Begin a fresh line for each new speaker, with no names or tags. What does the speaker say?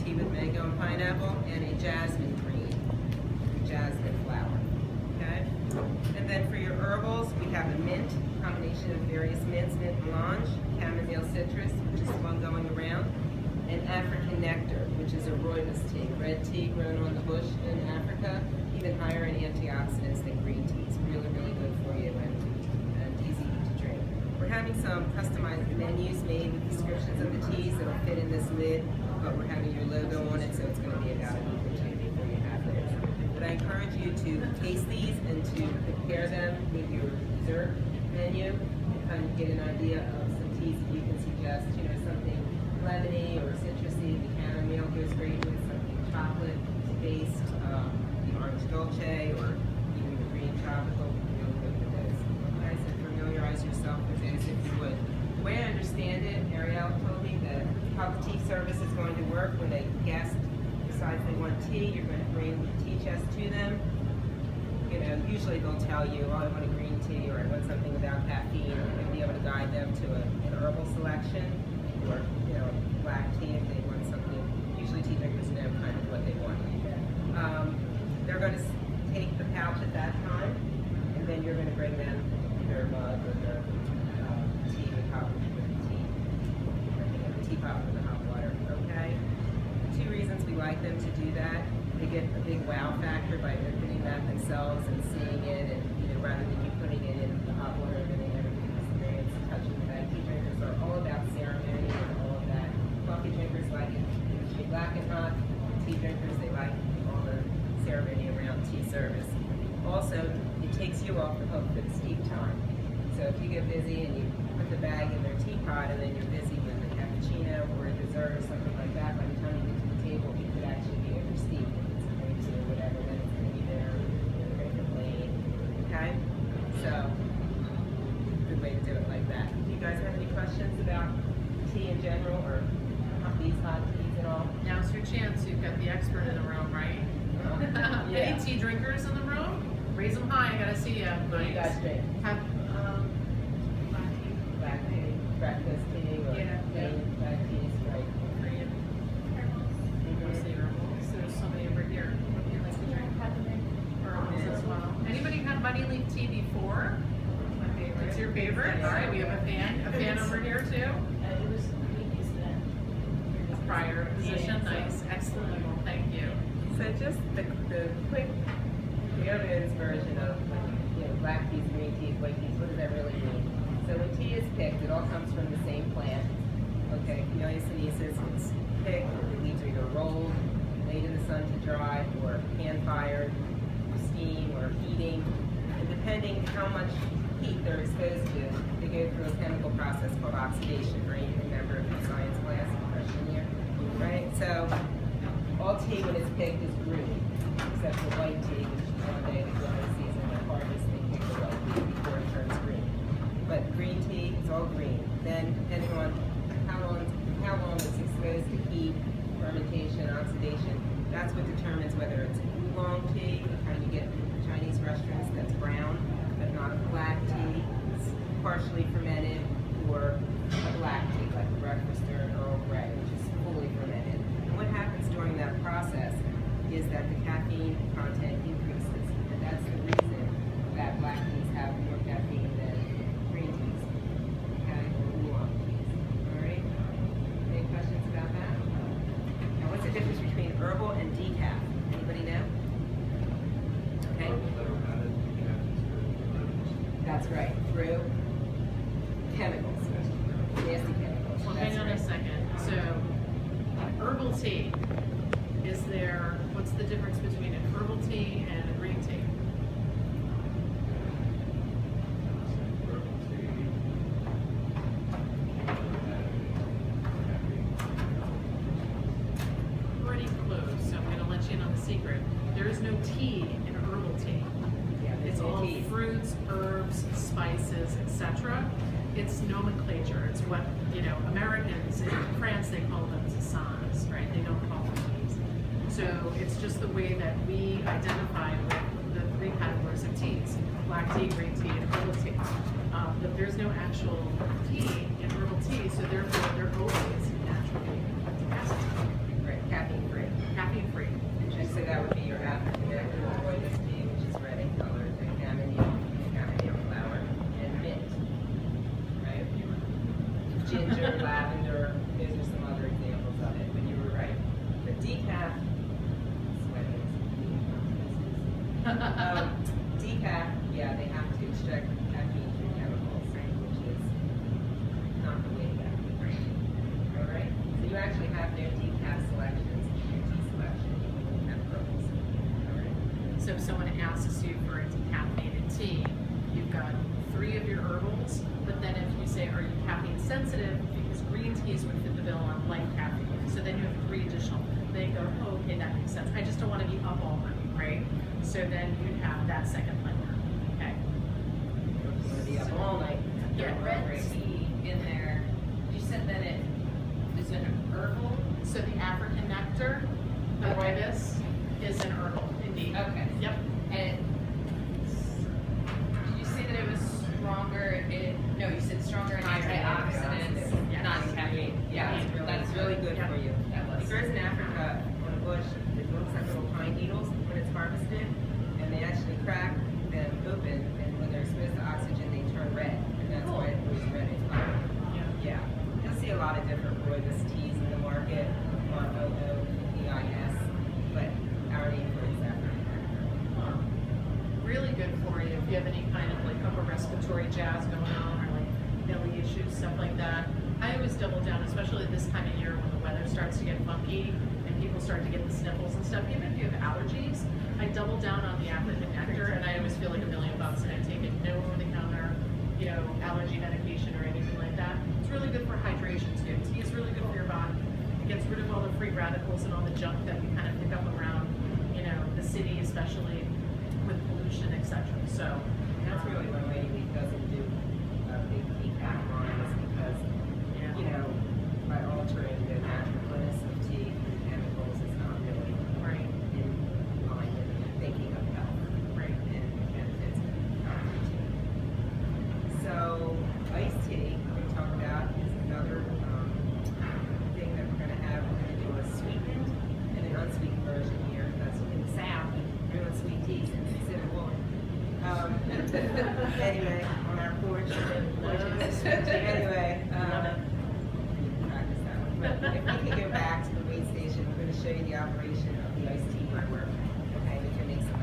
tea with mango and pineapple, and a jasmine green, jasmine flower. Okay? And then for your herbals, we have a mint, combination of various mints, mint melange, chamomile citrus, which is the one going around, and African nectar, which is a rooibos tea, red tea grown on the bush in Africa, even higher in antioxidants than green tea. It's really, really good for you and easy to drink. We're having some customized menus made with descriptions of the teas that'll fit in this lid, but we're having your logo on it, so it's going to be about a week or two before you have those. But I encourage you to taste these and to compare them with your dessert menu and kind of get an idea of some teas that you can suggest, you know, something lemony or citrusy. The chamomile goes great with something chocolate-based, the orange dolce, or even the green tropical, really good with those. Okay, so familiarize yourself with those if you would. The way I understand it, Ariel told me that how the tea service is going to work when a guest decides they want tea, you're going to bring the tea chest to them. You know, usually they'll tell you, oh, I want a green tea, or I want something without caffeine, or you're going to be able to guide them to an herbal selection, or, you know, black tea if they want something. Usually tea drinkers know kind of what they want. They're going to take the pouch at that time, and then you're going to bring them their mug or their tea with hot teapot with the hot water. Okay. Two reasons we like them to do that: they get a big wow factor by opening that themselves and seeing it, and you know, rather than you putting it in the hot water and then everything experience touching the bag. Tea drinkers are all about ceremony and all of that. Coffee drinkers like it usually black and hot. Tea drinkers, they like all the ceremony around tea service. Also, it takes you off the hook for the steep time. So if you get busy and you put the bag in their teapot and then you're busy with a cappuccino or a dessert or something like that, by the time you get to the table, it could actually be over steep. If it's going to whatever, then it's going to be there, ready to plane. Okay? So, good way to do it like that. Do you guys have any questions about tea in general, or these hot teas at all?
Now's your chance. You've got the expert in the room, right?
Yeah.
Any tea drinkers in the room? Raise them high. I gotta see you.
What do you guys drink?
Have
Black tea, breakfast tea, or
Yeah.
plain black teas, right?
Korean. Mostly herbals. There's somebody over here. What do you like to drink? Herbals as well. Anybody had money leaf tea before? My favorite. It's your favorite? All right, we have a fan over here too.
It was previous then.
A prior position. Nice. Excellent. Well, thank you.
So just the quick, Ariel's version of, you know, black teas, green teas, white teas, what does that really mean? So when tea is picked, it all comes from the same plant. Okay, Camellia sinensis, it's picked, the leaves are either rolled, laid in the sun to dry, or pan-fired, or steam, or heating. And depending how much heat they're exposed to, they go through a chemical process called oxidation, right? You remember from science class freshman year, right? So all tea when it's picked is green, except for white tea, which one day the growing season, the harvest, they pick the white tea before it turns green. But green tea, it's all green. Then, depending on how long it's exposed to heat, fermentation, oxidation, that's what determines whether it's oolong tea, the kind you get in Chinese restaurants that's brown, but not a black tea, it's partially fermented, or a black tea, like a breakfast or an Earl Grey, which is fully fermented. And what happens during that process is that the caffeine content increases, and that's the reason that black teas have more caffeine than green teas, okay, or oolong teas. All right. Any questions about that? Now, what's the difference between herbal and decaf? Anybody know? Okay. That's right. Through chemicals, nasty chemicals.
Well,
That's
hang on
right.
a second. So, herbal tea. What's the difference between a herbal tea and a green tea? Pretty close, so I'm going to let you in on the secret. There is no tea in herbal tea.
Yeah,
It's
no
all
teas.
fruits, herbs, spices, etc. It's nomenclature. It's what, you know, Americans in France, they call them tisanes, right? They don't call them teas. So it's just the way that we identify with the three categories of teas: black tea, green tea, and herbal tea. But there's no actual tea in herbal tea, so therefore they're always naturally acid.
Right, caffeine Decaf, yeah, they have to extract caffeine through chemicals, which is not the way that we drink. All right? So you actually have no decaf selections, no tea selection, you have herbals. All right?
So if someone asks you for a decaffeinated tea, you've got 3 of your herbals, but then if you say, are you caffeine sensitive? Because green teas would fit the bill on light caffeine. So then you have 3 additional. They go, oh, okay, that makes sense. I just don't want to be up all night, right? So then you'd have that second layer, okay?
You want to be up all night.
The red tea in there, you said that it is an herbal?
So the African nectar, the
Okay.
rooibos, is an herbal, indeed.
Okay.
Yep.
And did you say that it was stronger in, no, you said stronger in antioxidants,
Yes.
not caffeine? Yeah,
That's really good
Yeah.
for you.
That was.
Because in Africa, on a bush, it looks like little pine needles when it's harvested, and they actually crack them open, and when they're exposed to oxygen, they turn red, and that's why it goes red in color.
Yeah.
Yeah, you'll see a lot of different rooibos teas in the market, ROOBIS, but our name for it is African nectar.
Really good for you if you have any kind of like upper respiratory jazz going on or like belly issues, stuff like that. I always double down, especially this time of year when the weather starts to get funky and people start to get the sniffles and stuff. Even if you have allergies, I double down on the African nectar, and I always feel like $1 million, and I take it no over-the-counter, you know, allergy medication or anything like that. It's really good for hydration too. Tea is really good for your body. It gets rid of all the free radicals and all the junk that we kind of pick up around, you know, the city, especially with pollution, etc. So
That's really one way we doesn't do a big decaf line is because,
yeah.
you know, by altering the naturalness of tea and chemicals is not really
Right.
in line with thinking of health
Right.
and benefits of tea. So iced tea, we talked about, is another thing that we're gonna have. We're gonna do a sweetened and an unsweetened version here. That's in the South, we doing sweet teas and cinnamon wood. Anyway, on our porch. Anyway, practice that one. But if we can go back to the weigh station, we're going to show you the operation of the iced tea blender.